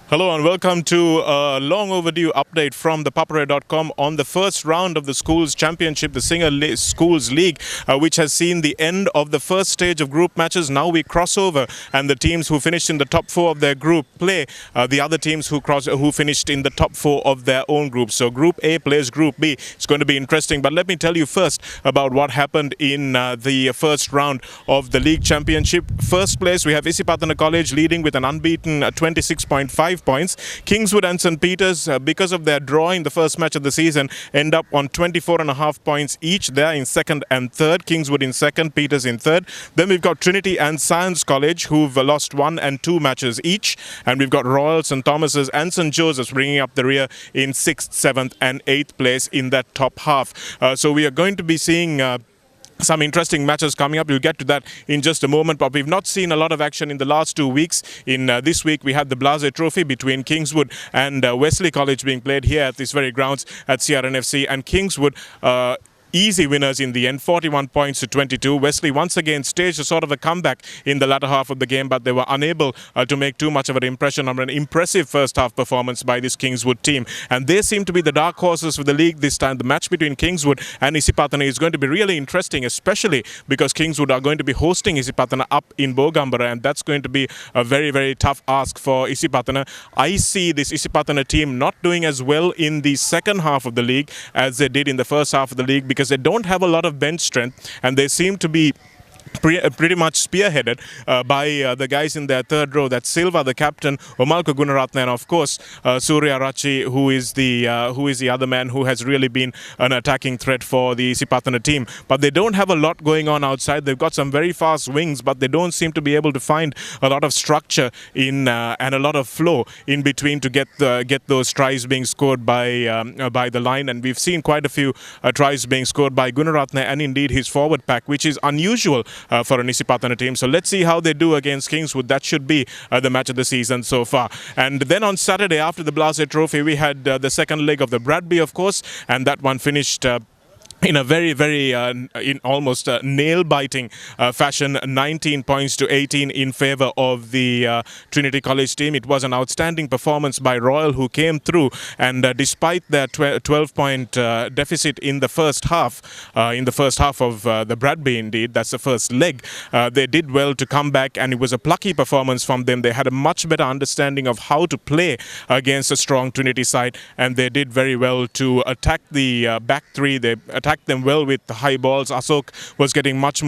Hello and welcome to a long overdue update from the papare.com on the first round of the schools championship, the Schools League, which has seen the end of the first stage of group matches. Now we cross over and the teams who finished in the top four of their group play the other teams who finished in the top four of their own group. So Group A plays Group B. It's going to be interesting. But let me tell you first about what happened in the first round of the league championship. First place, we have Isipatana College leading with an unbeaten 26.5 points. Kingswood and St. Peter's, because of their draw in the first match of the season, end up on 24.5 points each. They are in second and third. Kingswood in second, Peters in third. Then we've got Trinity and Science College, who've lost 1 and 2 matches each. And we've got Royal, St. Thomas's and St. Joseph's bringing up the rear in 6th, 7th and 8th place in that top half. So we are going to be seeing some interesting matches coming up. We'll get to that in just a moment, but we've not seen a lot of action in the last 2 weeks. In this week, we had the Blase Trophy between Kingswood and Wesley College being played here at this very grounds at CRNFC, and Kingswood easy winners in the end, 41 points to 22. Wesley once again staged a sort of a comeback in the latter half of the game, but they were unable to make too much of an impression on an impressive first half performance by this Kingswood team. And they seem to be the dark horses for the league this time. The match between Kingswood and Isipatana is going to be really interesting, especially because Kingswood are going to be hosting Isipatana up in Bogambara, and that's going to be a very, very tough ask for Isipatana. I see this Isipatana team not doing as well in the second half of the league as they did in the first half of the league, because they don't have a lot of bench strength and they seem to be pretty much spearheaded by the guys in their third row. That's Silva, the captain, Omalko Gunaratne, and of course Surya Rachi, who is the other man who has really been an attacking threat for the Isipatana team. But they don't have a lot going on outside. They've got some very fast wings, but they don't seem to be able to find a lot of structure in and a lot of flow in between to get those tries being scored by the line. And we've seen quite a few tries being scored by Gunaratne and indeed his forward pack, which is unusual for an Isipatana team. So let's see how they do against Kingswood. That should be the match of the season so far. And then on Saturday, after the Blase Trophy, we had the second leg of the Rugby, of course, and that one finished in a very, very in almost nail-biting fashion, 19 points to 18 in favour of the Trinity College team. It was an outstanding performance by Royal, who came through, and despite their 12-point deficit in the first half of the Bradby, indeed, that's the first leg, they did well to come back, and it was a plucky performance from them. They had a much better understanding of how to play against a strong Trinity side, and they did very well to attack the back three. They attacked them well with the high balls. Asok was getting much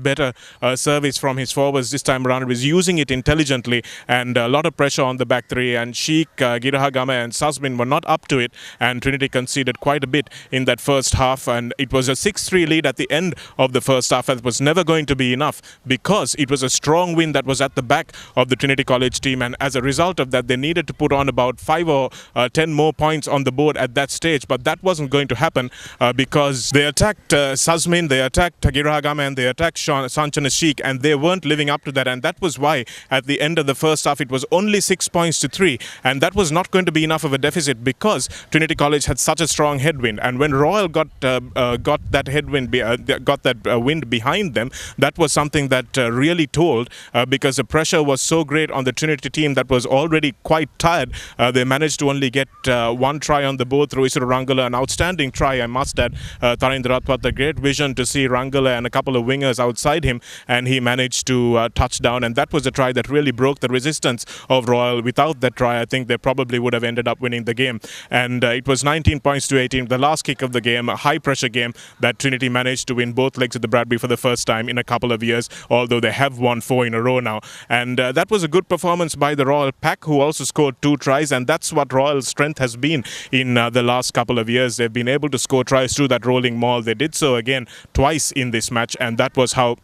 better service from his forwards this time around. He was using it intelligently, and a lot of pressure on the back three, and Sheikh, Girahagama and Sasmin were not up to it, and Trinity conceded quite a bit in that first half, and it was a 6-3 lead at the end of the first half. That was never going to be enough, because it was a strong win that was at the back of the Trinity College team, and as a result of that, they needed to put on about 5 or 10 more points on the board at that stage, but that wasn't going to happen because they attacked Sasmin, they attacked Girahagama, and they attacked Sanchana Sheikh, and they weren't living up to that, and that was why at the end of the first half it was only 6 points to 3, and that was not going to be enough of a deficit because Trinity College had such a strong headwind. And when Royal got that headwind, wind behind them, that was something that really told, because the pressure was so great on the Trinity team that was already quite tired. They managed to only get one try on the board through Isuru Rangala, an outstanding try, I must add. Tarindra Rathwat, a great vision to see Rangala and a couple of wingers outside him, and he managed to touch down, and that was a try that really broke the resistance of Royal. Without that try, I think they probably would have ended up winning the game. And it was 19 points to 18, the last kick of the game, a high pressure game that Trinity managed to win both legs of the Bradby for the first time in a couple of years, although they have won 4 in a row now. And that was a good performance by the Royal pack, who also scored 2 tries, and that's what Royal's strength has been in the last couple of years. They've been able to score tries through that rolling maul. They did so again twice in this match, and that was how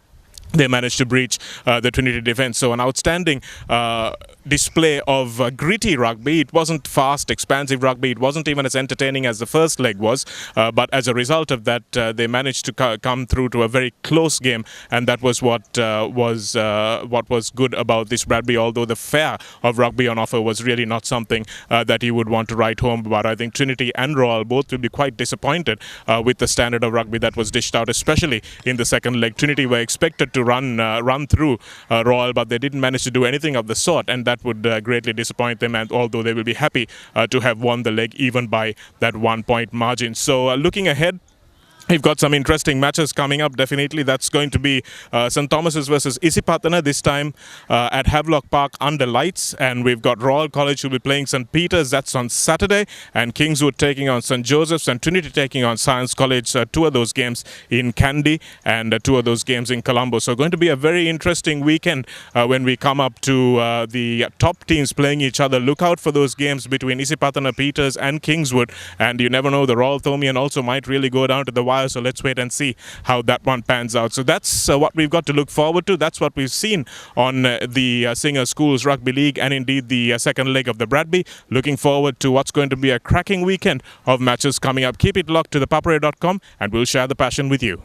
they managed to breach the Trinity defense. So an outstanding display of gritty rugby. It wasn't fast, expansive rugby. It wasn't even as entertaining as the first leg was. But as a result of that, they managed to come through to a very close game, and that was what was good about this Bradby. Although the fare of rugby on offer was really not something that you would want to write home about. I think Trinity and Royal both will be quite disappointed with the standard of rugby that was dished out, especially in the second leg. Trinity were expected to to run through Royal, but they didn't manage to do anything of the sort, and that would greatly disappoint them. And although they will be happy to have won the leg even by that 1-point margin. So looking ahead, we've got some interesting matches coming up. Definitely, that's going to be St. Thomas's versus Isipatana, this time at Havelock Park under lights. And we've got Royal College who will be playing St. Peter's, that's on Saturday. And Kingswood taking on St. Joseph's, and Trinity taking on Science College. Two of those games in Kandy and two of those games in Colombo. So going to be a very interesting weekend when we come up to the top teams playing each other. Look out for those games between Isipatana, Peters and Kingswood. And you never know, the Royal Thomian also might really go down to the wire, so let's wait and see how that one pans out. So that's what we've got to look forward to. That's what we've seen on the Singer Schools Rugby League and indeed the second leg of the Bradby. Looking forward to what's going to be a cracking weekend of matches coming up. Keep it locked to the papare.com and we'll share the passion with you.